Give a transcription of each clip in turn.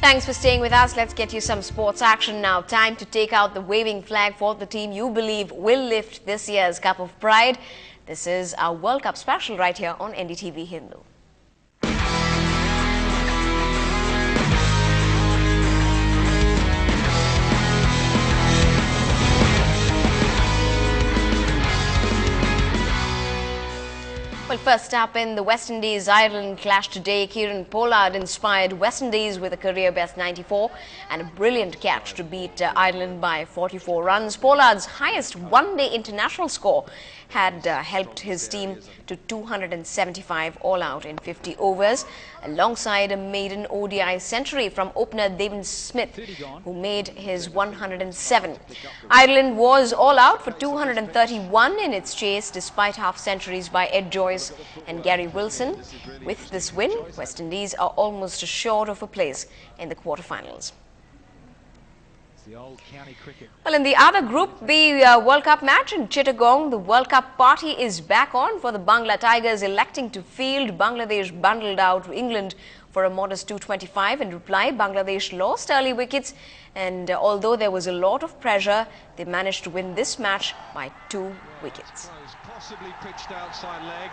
Thanks for staying with us. Let's get you some sports action now. Time to take out the waving flag for the team you believe will lift this year's Cup of Pride. This is our World Cup special right here on NDTV Hindu. Well, first up in the West Indies-Ireland clash today, Kieran Pollard inspired West Indies with a career-best 94 and a brilliant catch to beat Ireland by 44 runs. Pollard's highest one-day international score had helped his team to 275 all-out in 50 overs, alongside a maiden ODI century from opener Devin Smith, who made his 107. Ireland was all-out for 231 in its chase, despite half-centuries by Ed Joyce and Gary Wilson. With this win, West Indies are almost assured of a place in the quarterfinals. Well, in the other Group B World Cup match in Chittagong, the World Cup party is back on for the Bangla Tigers electing to field. Bangladesh bundled out England for a modest 225. In reply, Bangladesh lost early wickets, and although there was a lot of pressure, they managed to win this match by 2 wickets. Possibly pitched outside leg.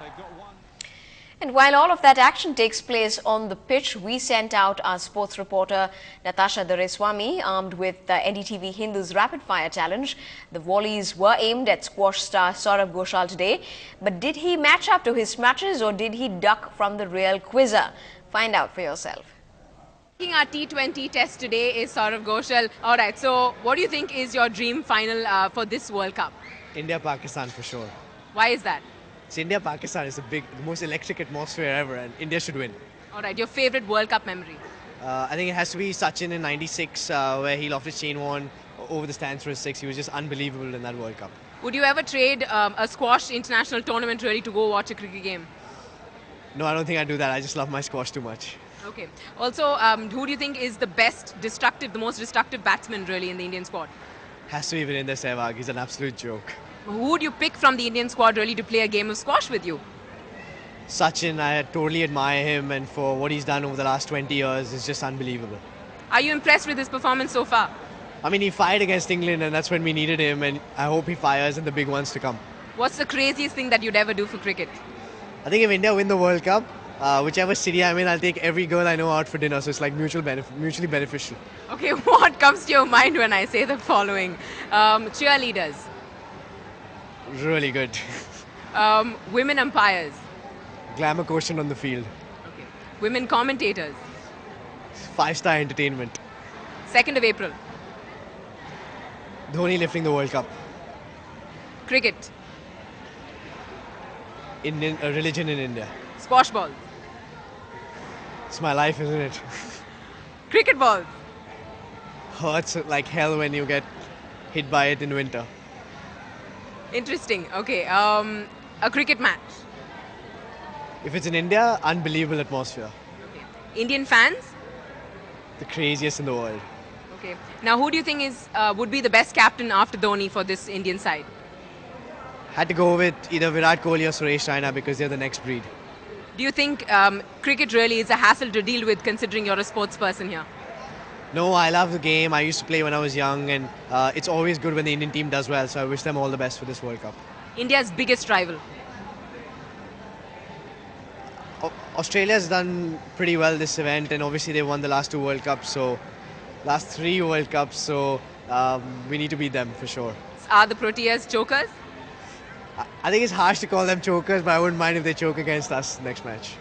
They've got one. And while all of that action takes place on the pitch, we sent out our sports reporter Natasha Doreswamy armed with NDTV Hindu's rapid fire challenge. The volleys were aimed at squash star Saurabh Ghoshal today, but did he match up to his matches or did he duck from the real quizzer? Find out for yourself. Our T20 test today is Saurabh Ghoshal. All right, so what do you think is your dream final for this World Cup? India-Pakistan for sure. Why is that? India-Pakistan is the most electric atmosphere ever, and India should win. All right, your favorite World Cup memory? I think it has to be Sachin in '96, where he lofted chain one over the stands for a 6. He was just unbelievable in that World Cup. Would you ever trade a squash international tournament really to go watch a cricket game? No, I don't think I'd do that. I just love my squash too much. Okay. Also, who do you think is the the most destructive batsman really in the Indian squad? Has to be Virender Sehwag. He's an absolute joke. Who would you pick from the Indian squad really to play a game of squash with you? Sachin, I totally admire him, and for what he's done over the last 20 years, it's just unbelievable. Are you impressed with his performance so far? I mean, he fired against England, and that's when we needed him, and I hope he fires in the big ones to come. What's the craziest thing that you'd ever do for cricket? I think if India win the World Cup, whichever city I'm in, I'll take every girl I know out for dinner, so it's like mutually beneficial. Okay, what comes to your mind when I say the following? Cheerleaders. Really good. Women umpires. Glamour quotient on the field. Okay. Women commentators. 5-star entertainment. 2nd of April. Dhoni lifting the World Cup. Cricket. Indian religion in India. Squash balls. It's my life, isn't it? Cricket balls. Hurts like hell when you get hit by it in winter. Interesting. Okay. A cricket match. If it's in India, unbelievable atmosphere. Okay. Indian fans? The craziest in the world. Okay. Now, who do you think would be the best captain after Dhoni for this Indian side? Had to go with either Virat Kohli or Suresh Raina because they're the next breed. Do you think cricket really is a hassle to deal with, considering you're a sports person here? No, I love the game. I used to play when I was young, and it's always good when the Indian team does well, so I wish them all the best for this World Cup. India's biggest rival? Australia's done pretty well this event, and obviously they won the last 2 World Cups, so last 3 World Cups, so we need to beat them for sure. Are the Proteas chokers? I think it's harsh to call them chokers, but I wouldn't mind if they choke against us next match.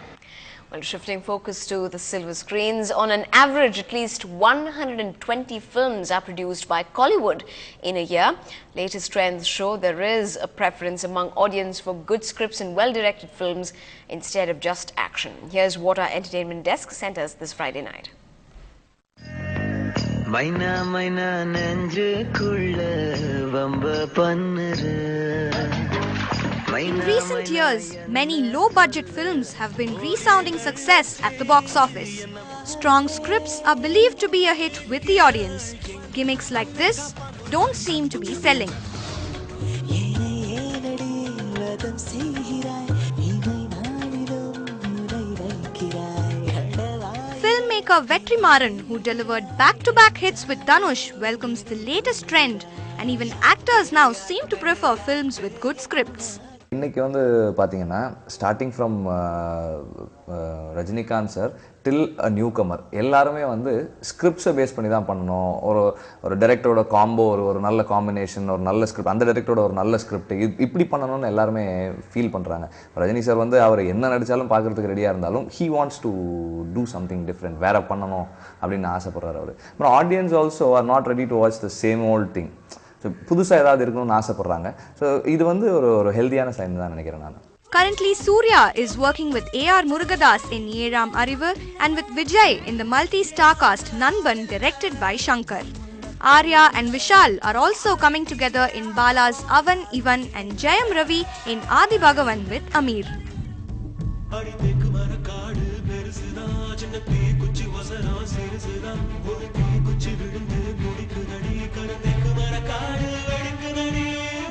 Well, shifting focus to the silver screens, on an average, at least 120 films are produced by Collywood in a year. Latest trends show there is a preference among audience for good scripts and well-directed films instead of just action. Here's what our entertainment desk sent us this Friday night. In recent years, many low-budget films have been resounding success at the box office. Strong scripts are believed to be a hit with the audience. Gimmicks like this don't seem to be selling. Filmmaker filmmaker Vetrimaran, who delivered back-to-back hits with Dhanush, welcomes the latest trend, and even actors now seem to prefer films with good scripts. இன்னைக்கு வந்து பாத்தீங்கன்னா starting from Rajinikanth sir till a newcomer எல்லாருமே வந்து ஸ்கிரிப்ட்ஸை base பண்ணி தான் பண்ணணும். ஒரு டைரக்டரோட combo, ஒரு நல்ல காம்பினேஷன், ஒரு நல்ல ஸ்கிரிப்ட், அந்த டைரக்டரோட ஒரு நல்ல ஸ்கிரிப்ட் இப்படி பண்ணணும்னு எல்லாருமே ஃபீல் பண்ணுறாங்க. ரஜினி சார் வந்து அவர் என்ன நடித்தாலும் பார்க்குறதுக்கு ரெடியாக இருந்தாலும் he wants to do something different, வேற பண்ணணும் அப்படின்னு ஆசைப்படுறாரு அவர். அப்புறம் audience also are not ready to watch the same old thing. So புதுசாக ஏதாவது இருக்கணும்னு ஆசைப்படுறாங்க. ஸோ இது வந்து ஒரு ஹெல்தியான சைன் தான் நினைக்கிறேன் நான். Currently, Surya is working with A.R. Murugadas in Yeram Arivu and with Vijay in the multi-star cast Nanban directed by Shankar. Arya and Vishal are also coming together in Bala's Avan Ivan and Jayam Ravi in Adi Bhagavan with Amir.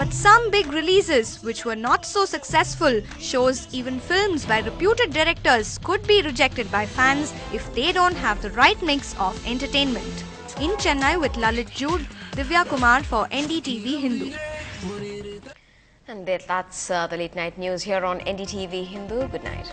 But some big releases which were not so successful shows even films by reputed directors could be rejected by fans if they don't have the right mix of entertainment. In Chennai with Lalit Jude, Divya Kumar for NDTV Hindu. And that's the late night news here on NDTV Hindu. Good night.